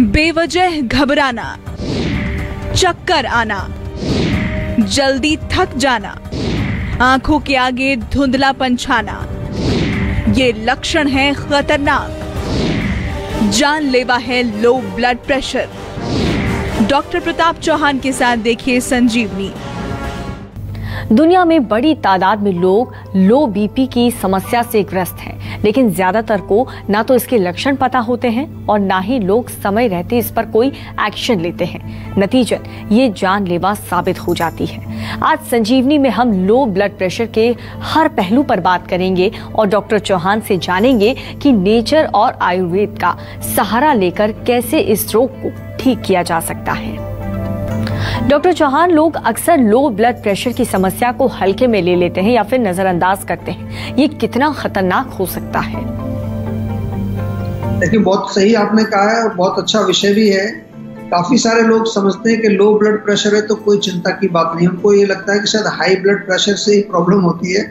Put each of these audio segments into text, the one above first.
बेवजह घबराना, चक्कर आना, जल्दी थक जाना, आंखों के आगे धुंधलापन छाना, ये लक्षण है खतरनाक। जानलेवा है low blood pressure. Doctor Pratap Chauhan के साथ देखिए संजीवनी। दुनिया में बड़ी तादाद में लोग लो बीपी की समस्या से ग्रस्त हैं, लेकिन ज्यादातर को ना तो इसके लक्षण पता होते हैं और ना ही लोग समय रहते इस पर कोई एक्शन लेते हैं। नतीजन ये जानलेवा साबित हो जाती है। आज संजीवनी में हम लो ब्लड प्रेशर के हर पहलू पर बात करेंगे और डॉक्टर चौहान से जानेंगे कि नेचर और आयुर्वेद का सहारा लेकर कैसे इस रोग को ठीक किया जा सकता है। डॉक्टर चौहान, लोग अक्सर लो ब्लड प्रेशर की समस्या को हल्के में ले लेते हैं या फिर नजरअंदाज करते हैं। ये कितना खतरनाक हो सकता है? देखिए, बहुत सही आपने कहा है और बहुत अच्छा विषय भी है। काफी सारे लोग समझते हैं कि लो ब्लड प्रेशर है तो कोई चिंता की बात नहीं। उनको ये लगता है कि शायद हाई ब्लड प्रेशर से ही प्रॉब्लम होती है,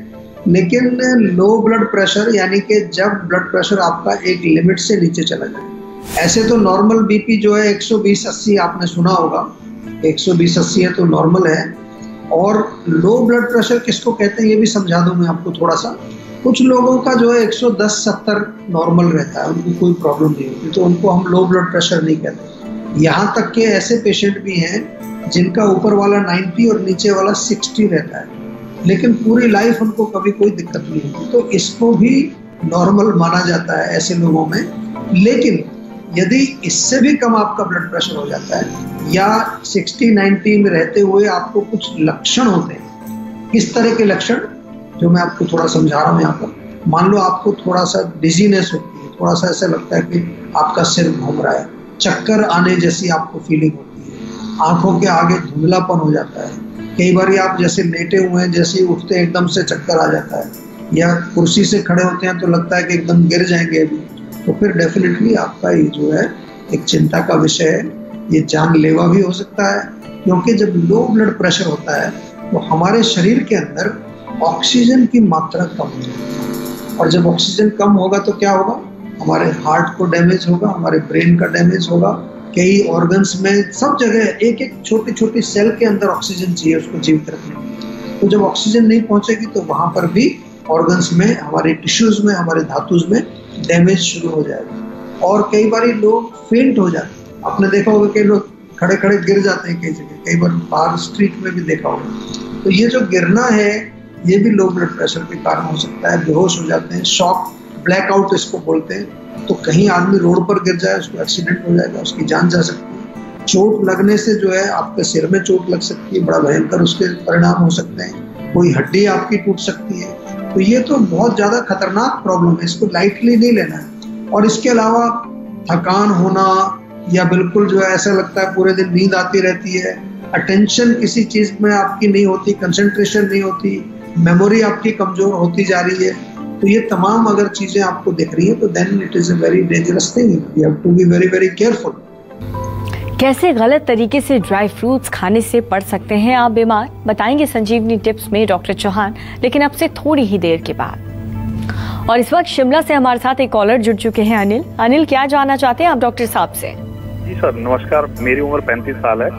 लेकिन लो ब्लड प्रेशर यानी कि जब ब्लड प्रेशर आपका एक लिमिट से नीचे चला जाए। ऐसे तो नॉर्मल बीपी जो है 120/80 आपने सुना होगा, 120/80 है तो नॉर्मल है। और लो ब्लड प्रेशर किसको कहते हैं ये भी समझा दूं मैं आपको थोड़ा सा। कुछ लोगों का जो है 110/70 नॉर्मल रहता है, उनको कोई प्रॉब्लम नहीं होती, तो उनको हम लो ब्लड प्रेशर नहीं कहते। यहाँ तक के ऐसे पेशेंट भी हैं जिनका ऊपर वाला 90 और नीचे वाला 60 रहता है, लेकिन पूरी लाइफ उनको कभी कोई दिक्कत नहीं होती, तो इसको भी नॉर्मल माना जाता है ऐसे लोगों में। लेकिन यदि इससे भी कम आपका ब्लड प्रेशर हो जाता है या 60-90 में रहते हुए आपको कुछ लक्षण होते हैं, किस तरह के लक्षण जो मैं आपको थोड़ा समझा रहा हूँ यहाँ पर। मान लो आपको थोड़ा सा डिजीनेस होती है, थोड़ा सा ऐसा लगता है कि आपका सिर घूम रहा है, चक्कर आने जैसी आपको फीलिंग होती है, आंखों के आगे धुंधलापन हो जाता है, कई बार आप जैसे लेटे हुए हैं जैसे ही उठते हैं एकदम से चक्कर आ जाता है, या कुर्सी से खड़े होते हैं तो लगता है कि एकदम गिर जाएंगे अभी, तो फिर डेफिनेटली आपका ये जो है एक चिंता का विषय है। ये जानलेवा भी हो सकता है, क्योंकि जब लो ब्लड प्रेशर होता है तो हमारे शरीर के अंदर ऑक्सीजन की मात्रा कम हो जाती है, और जब ऑक्सीजन कम होगा तो क्या होगा, हमारे हार्ट को डैमेज होगा, हमारे ब्रेन का डैमेज होगा, कई ऑर्गन्स में सब जगह एक एक छोटी छोटी सेल के अंदर ऑक्सीजन चाहिए उसको जीवित रखने के लिए। तो जब ऑक्सीजन नहीं पहुंचेगी तो वहां पर भी ऑर्गन्स में, हमारे टिश्यूज में, हमारे धातुज में डैमेज शुरू हो जाएगा। और कई बार लोग फेंट हो जाते हैं। आपने देखा होगा कि लोग खड़े खड़े गिर जाते हैं कई जगह, कई बार बाहर स्ट्रीट में भी देखा होगा। तो ये जो गिरना है ये भी लो ब्लड प्रेशर के कारण हो सकता है। बेहोश हो जाते हैं, शॉक, ब्लैकआउट इसको बोलते हैं। तो कहीं आदमी रोड पर गिर जाए, उसको एक्सीडेंट हो जाएगा, उसकी जान जा सकती है। चोट लगने से जो है आपके सिर में चोट लग सकती है, बड़ा भयंकर उसके परिणाम हो सकते हैं, कोई हड्डी आपकी टूट सकती है। तो ये तो बहुत ज्यादा खतरनाक प्रॉब्लम है, इसको लाइटली नहीं लेना है। और इसके अलावा थकान होना, या बिल्कुल जो है ऐसा लगता है पूरे दिन नींद आती रहती है, अटेंशन किसी चीज में आपकी नहीं होती, कंसंट्रेशन नहीं होती, मेमोरी आपकी कमजोर होती जा रही है, तो ये तमाम अगर चीजें आपको दिख रही है तो then it is a very dangerous thing. You have to be very very careful. कैसे गलत तरीके से ड्राई फ्रूट्स खाने से पड़ सकते हैं आप बीमार, बताएंगे संजीवनी टिप्स में डॉक्टर चौहान, लेकिन अब से थोड़ी ही देर के बाद। और इस वक्त शिमला से हमारे साथ एक कॉलर जुड़ चुके हैं। अनिल, क्या जानना चाहते हैं आप डॉक्टर साहब से? जी सर, नमस्कार। मेरी उम्र 35 साल है।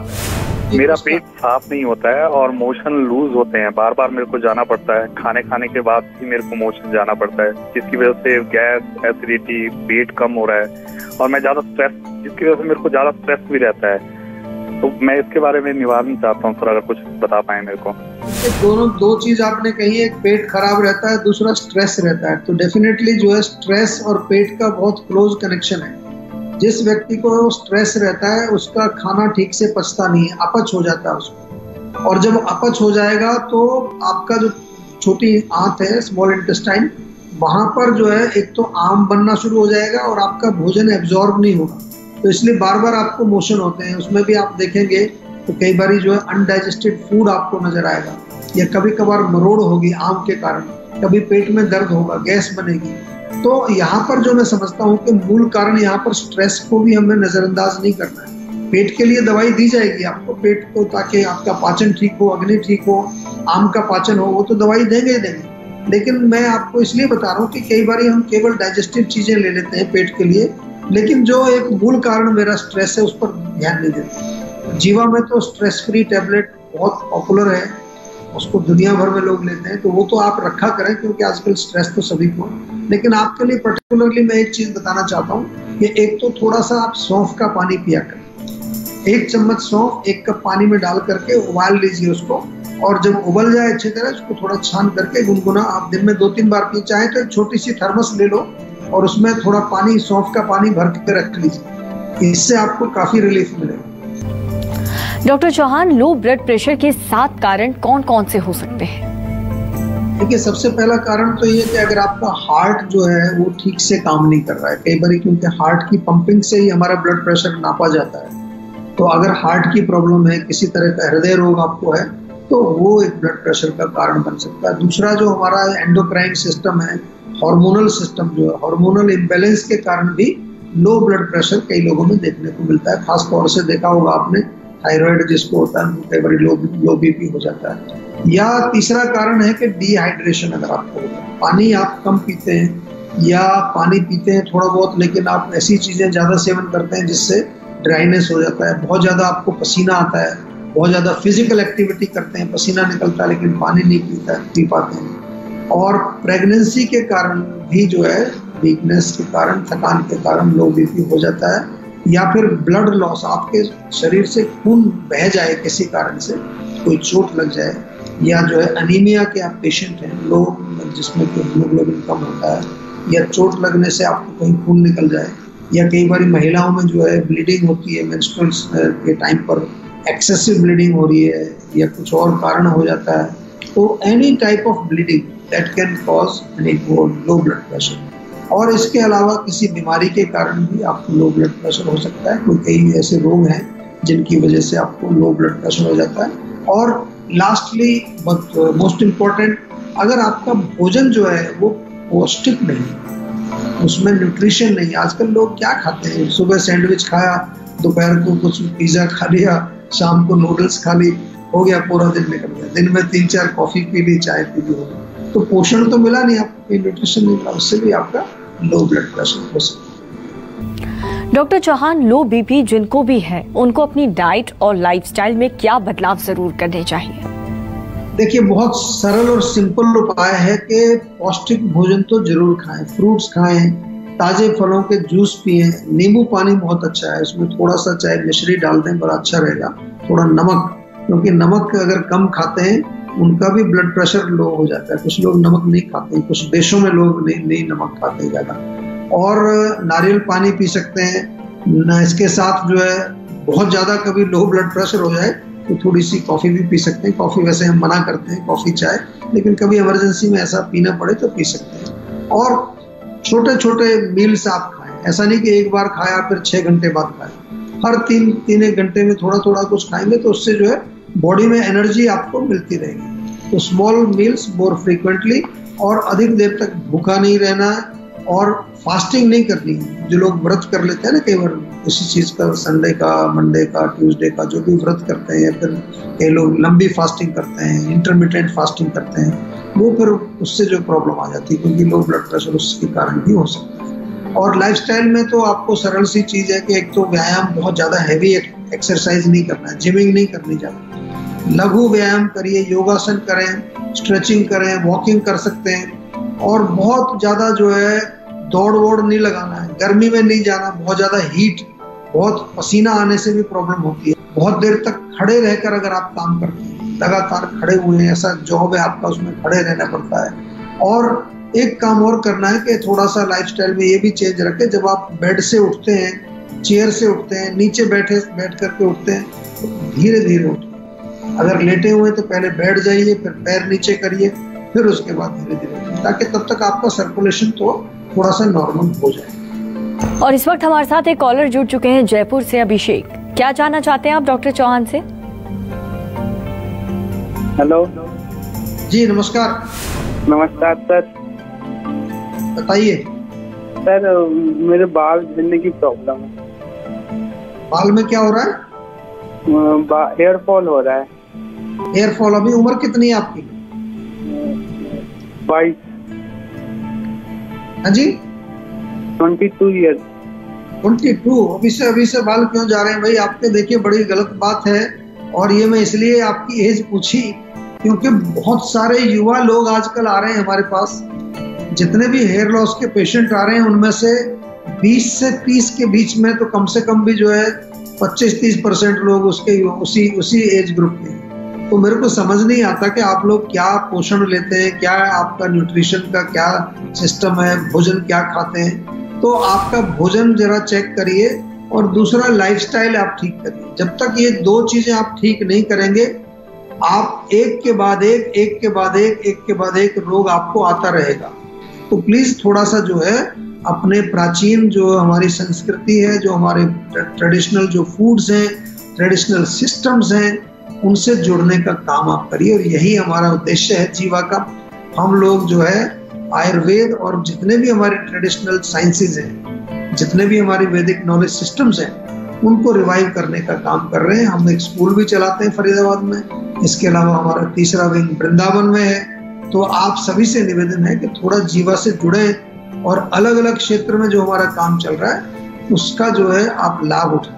मेरा पेट साफ नहीं होता है और मोशन लूज होते हैं, बार बार मेरे को जाना पड़ता है। खाने के बाद भी मेरे को मोशन जाना पड़ता है, जिसकी वजह से गैस, एसिडिटी, पेट कम हो रहा है, और मैं ज्यादा स्ट्रेस, जिसकी वजह से मेरे को ज्यादा स्ट्रेस भी रहता है। तो मैं इसके बारे में निवारण चाहता हूँ सर, अगर कुछ बता पाए मेरे को। दो चीज आपने कही, एक पेट खराब रहता है, दूसरा स्ट्रेस रहता है। तो डेफिनेटली जो है स्ट्रेस और पेट का बहुत क्लोज कनेक्शन है। जिस व्यक्ति को स्ट्रेस रहता है उसका खाना ठीक से पचता नहीं है, अपच हो जाता है उसको, और जब अपच हो जाएगा तो आपका जो छोटी आंत है, स्मॉल इंटेस्टाइन, वहां पर जो है एक तो आम बनना शुरू हो जाएगा और आपका भोजन एब्जॉर्ब नहीं होगा, तो इसलिए बार बार आपको मोशन होते हैं। उसमें भी आप देखेंगे तो कई बार जो है अनडाइजेस्टेड फूड आपको नजर आएगा, या कभी कभार मरोड़ होगी आम के कारण, कभी पेट में दर्द होगा, गैस बनेगी। तो यहाँ पर जो मैं समझता हूँ कि मूल कारण यहाँ पर स्ट्रेस को भी हमें नजरअंदाज नहीं करना है। पेट के लिए दवाई दी जाएगी आपको, पेट को, ताकि आपका पाचन ठीक हो, अग्नि ठीक हो, आम का पाचन हो, वो तो दवाई देंगे ही देंगे। लेकिन मैं आपको इसलिए बता रहा हूँ कि कई बार हम केवल डाइजेस्टिव चीजें ले लेते हैं पेट के लिए, लेकिन जो एक मूल कारण मेरा स्ट्रेस है उस पर ध्यान नहीं देते। जीवा में तो स्ट्रेस फ्री टैबलेट बहुत पॉपुलर है, उसको दुनिया भर में लोग लेते हैं, तो वो तो आप रखा करें क्योंकि आजकल स्ट्रेस तो सभी को। लेकिन आपके लिए पर्टिकुलरली मैं एक चीज बताना चाहता हूँ कि एक तो थोड़ा सा आप सौंफ का पानी पिया करें। 1 चम्मच सौंफ 1 कप पानी में डाल करके उबाल लीजिए उसको, और जब उबल जाए अच्छी तरह उसको थोड़ा छान करके गुनगुना आप दिन में 2-3 बार पी। चाहे तो एक छोटी सी थर्मस ले लो और उसमें थोड़ा पानी, सौंफ का पानी भर के रख लीजिए, इससे आपको काफी रिलीफ मिलेगा। Doctor Chauhan, low blood pressure के 7 कारण कौन कौन से हो सकते हैं? देखिए, सबसे पहला कारण तो ये कि अगर आपका हार्ट जो है वो ठीक से काम नहीं कर रहा है। कई बार क्योंकि हार्ट की पंपिंग से ही हमारा ब्लड प्रेशर नापा जाता है, तो अगर हार्ट की प्रॉब्लम है, किसी तरह का हृदय रोग आपको है, तो वो एक ब्लड प्रेशर का कारण बन सकता है। दूसरा जो हमारा एंडोक्राइन सिस्टम है, हार्मोनल सिस्टम जो है, हार्मोनल इम्बैलेंस के कारण भी लो ब्लड प्रेशर कई लोगों में देखने को मिलता है। खास तौर से देखा होगा आपने, थायराइड जिसको होता है कई बार लो बीपी हो जाता है। या तीसरा कारण है कि डिहाइड्रेशन अगर आपको होता है, पानी आप कम पीते हैं या पानी पीते हैं थोड़ा बहुत, लेकिन आप ऐसी चीजें ज्यादा सेवन करते हैं जिससे ड्राइनेस हो जाता है, बहुत ज्यादा आपको पसीना आता है, बहुत ज्यादा फिजिकल एक्टिविटी करते हैं, पसीना निकलता है लेकिन पानी नहीं पी पाते हैं। और प्रेगनेंसी के कारण भी जो है, वीकनेस के कारण, थकान के कारण लो बीपी हो जाता है। या फिर ब्लड लॉस, आपके शरीर से खून बह जाए किसी कारण से, कोई चोट लग जाए, या जो है अनीमिया के आप पेशेंट हैं, लोग जिसमें हीमोग्लोबिन कम होता है, या चोट लगने से आपको कहीं खून निकल जाए, या कई बार महिलाओं में जो है ब्लीडिंग होती है, मेंस्ट्रुअल के टाइम पर एक्सेसिव ब्लीडिंग हो रही है या कुछ और कारण हो जाता है, तो any type of bleeding that can cause low blood pressure. और इसके अलावा किसी बीमारी के कारण भी आपको लो ब्लड प्रेशर हो सकता है। कोई कई ऐसे रोग हैं जिनकी वजह से आपको लो ब्लड प्रेशर हो जाता है। और लास्टली बट मोस्ट इम्पोर्टेंट, अगर आपका भोजन जो है वो पौष्टिक नहीं, उसमें न्यूट्रिशन नहीं। आजकल लोग क्या खाते हैं, सुबह सैंडविच खाया, दोपहर को कुछ पिज्जा खा लिया, शाम को नूडल्स खा ली, हो गया, पूरा दिन निकल गया। दिन में 3-4 कॉफी पी ली, चाय पी ली, तो पोषण तो मिला नहीं आपको, न्यूट्रिशन नहीं मिला, उससे भी आपका लो ब्लड प्रेशर हो सकता है। डॉक्टर चौहान, लो बीपी जिनको भी है उनको अपनी डाइट और लाइफस्टाइल में क्या बदलाव जरूर करने चाहिए? देखिए, बहुत सरल और सिंपल उपाय है कि पौष्टिक भोजन तो जरूर खाएं, फ्रूट्स खाएं, ताजे फलों के जूस पिएं, नींबू पानी बहुत अच्छा है, उसमें थोड़ा सा चाहे मिश्री डाल दें, बड़ा अच्छा रहेगा। थोड़ा नमक, क्योंकि नमक अगर कम खाते हैं उनका भी ब्लड प्रेशर लो हो जाता है। कुछ लोग नमक नहीं खाते, कुछ देशों में लोग नहीं नमक खाते ज्यादा। और नारियल पानी पी सकते हैं। इसके साथ जो है बहुत ज्यादा कभी लो ब्लड प्रेशर हो जाए तो थोड़ी सी कॉफी भी पी सकते हैं। कॉफी वैसे हम मना करते हैं, कॉफी चाय, लेकिन कभी इमरजेंसी में ऐसा पीना पड़े तो पी सकते हैं। और छोटे छोटे मील्स आप खाएं, ऐसा नहीं कि एक बार खाया फिर 6 घंटे बाद खाएं। हर 3-1 घंटे में थोड़ा थोड़ा कुछ खाएंगे तो उससे जो है बॉडी में एनर्जी आपको मिलती रहेगी। तो स्मॉल मील्स मोर फ्रीक्वेंटली, और अधिक देर तक भूखा नहीं रहना, और फास्टिंग नहीं करनी है। जो लोग व्रत कर लेते हैं ना, कई बार किसी चीज का, संडे का, मंडे का, ट्यूसडे का, जो भी व्रत करते हैं, या फिर कई लोग लंबी फास्टिंग करते हैं, इंटरमिटेंट फास्टिंग करते हैं, वो फिर उससे जो प्रॉब्लम आ जाती है, क्योंकि लो ब्लड प्रेशर उसके कारण भी हो सकता है। और लाइफस्टाइल में तो आपको सरल सी चीज है कि एक तो व्यायाम, बहुत ज्यादा हैवी एक्सरसाइज नहीं करना है, जिमिंग नहीं करनी ज्यादा, लघु व्यायाम करिए, योगासन करें, स्ट्रेचिंग करें, वॉकिंग कर सकते हैं। और बहुत ज्यादा जो है दौड़ वोड़ नहीं लगाना है, गर्मी में नहीं जाना, बहुत ज्यादा हीट, बहुत पसीना आने से भी प्रॉब्लम होती है। बहुत देर तक खड़े रहकर अगर आप काम करते हैं, लगातार खड़े हुए हैं, ऐसा जॉब है आपका, उसमें खड़े रहना पड़ता है। और एक काम और करना है कि थोड़ा सा लाइफस्टाइल में ये भी चेंज रखें, जब आप बेड से उठते हैं, चेयर से उठते हैं, नीचे बैठ करके उठते हैं, तो धीरे धीरे उठें। अगर लेटे हुए तो पहले बैठ जाइए, फिर पैर नीचे करिए, फिर उसके बाद धीरे धीरे उठें, ताकि तब तक आपका सर्कुलेशन तो थोड़ा सा नॉर्मल हो जाए। और इस वक्त हमारे साथ एक कॉलर जुड़ चुके हैं जयपुर से, अभिषेक। क्या जानना चाहते हैं आप डॉक्टर चौहान से? हेलो जी, नमस्कार। नमस्कार सर। बताइए सर, मेरे बाल झड़ने की प्रॉब्लम है। बाल में क्या हो रहा है? हेयर फॉल हो रहा है। Hair fall. अभी उम्र कितनी है आपकी? 22। हाँ जी, 22 ईयर्स। 22 अभी से बाल क्यों जा रहे हैं भाई आपके? देखिए बड़ी गलत बात है। और ये मैं इसलिए आपकी एज पूछी क्योंकि बहुत सारे युवा लोग आजकल आ रहे हैं हमारे पास। जितने भी हेयर लॉस के पेशेंट आ रहे हैं उनमें से 20 से 30 के बीच में तो कम से कम भी जो है 25-30% लोग उसके उसी एज ग्रुप के हैं। तो मेरे को समझ नहीं आता कि आप लोग क्या पोषण लेते हैं, क्या आपका न्यूट्रिशन का क्या सिस्टम है, भोजन क्या खाते हैं। तो आपका भोजन जरा चेक करिए और दूसरा लाइफस्टाइल आप ठीक करिए। जब तक ये 2 चीजें आप ठीक नहीं करेंगे आप एक के बाद एक रोग आपको आता रहेगा। तो प्लीज थोड़ा सा जो है अपने प्राचीन जो हमारी संस्कृति है, जो हमारे ट्रेडिशनल जो फूड्स हैं, ट्रेडिशनल सिस्टम्स हैं, उनसे जुड़ने का काम आप करिए। और यही हमारा उद्देश्य है जीवा का। हम लोग जो है आयुर्वेद और जितने भी हमारे ट्रेडिशनल साइंसेज हैं, जितने भी हमारी वैदिक नॉलेज सिस्टम्स हैं, उनको रिवाइव करने का काम कर रहे हैं। हम एक स्कूल भी चलाते हैं फरीदाबाद में। इसके अलावा हमारा तीसरा विंग वृंदावन में है। तो आप सभी से निवेदन है कि थोड़ा जीवा से जुड़े और अलग अलग क्षेत्र में जो हमारा काम चल रहा है उसका जो है आप लाभ उठाएं।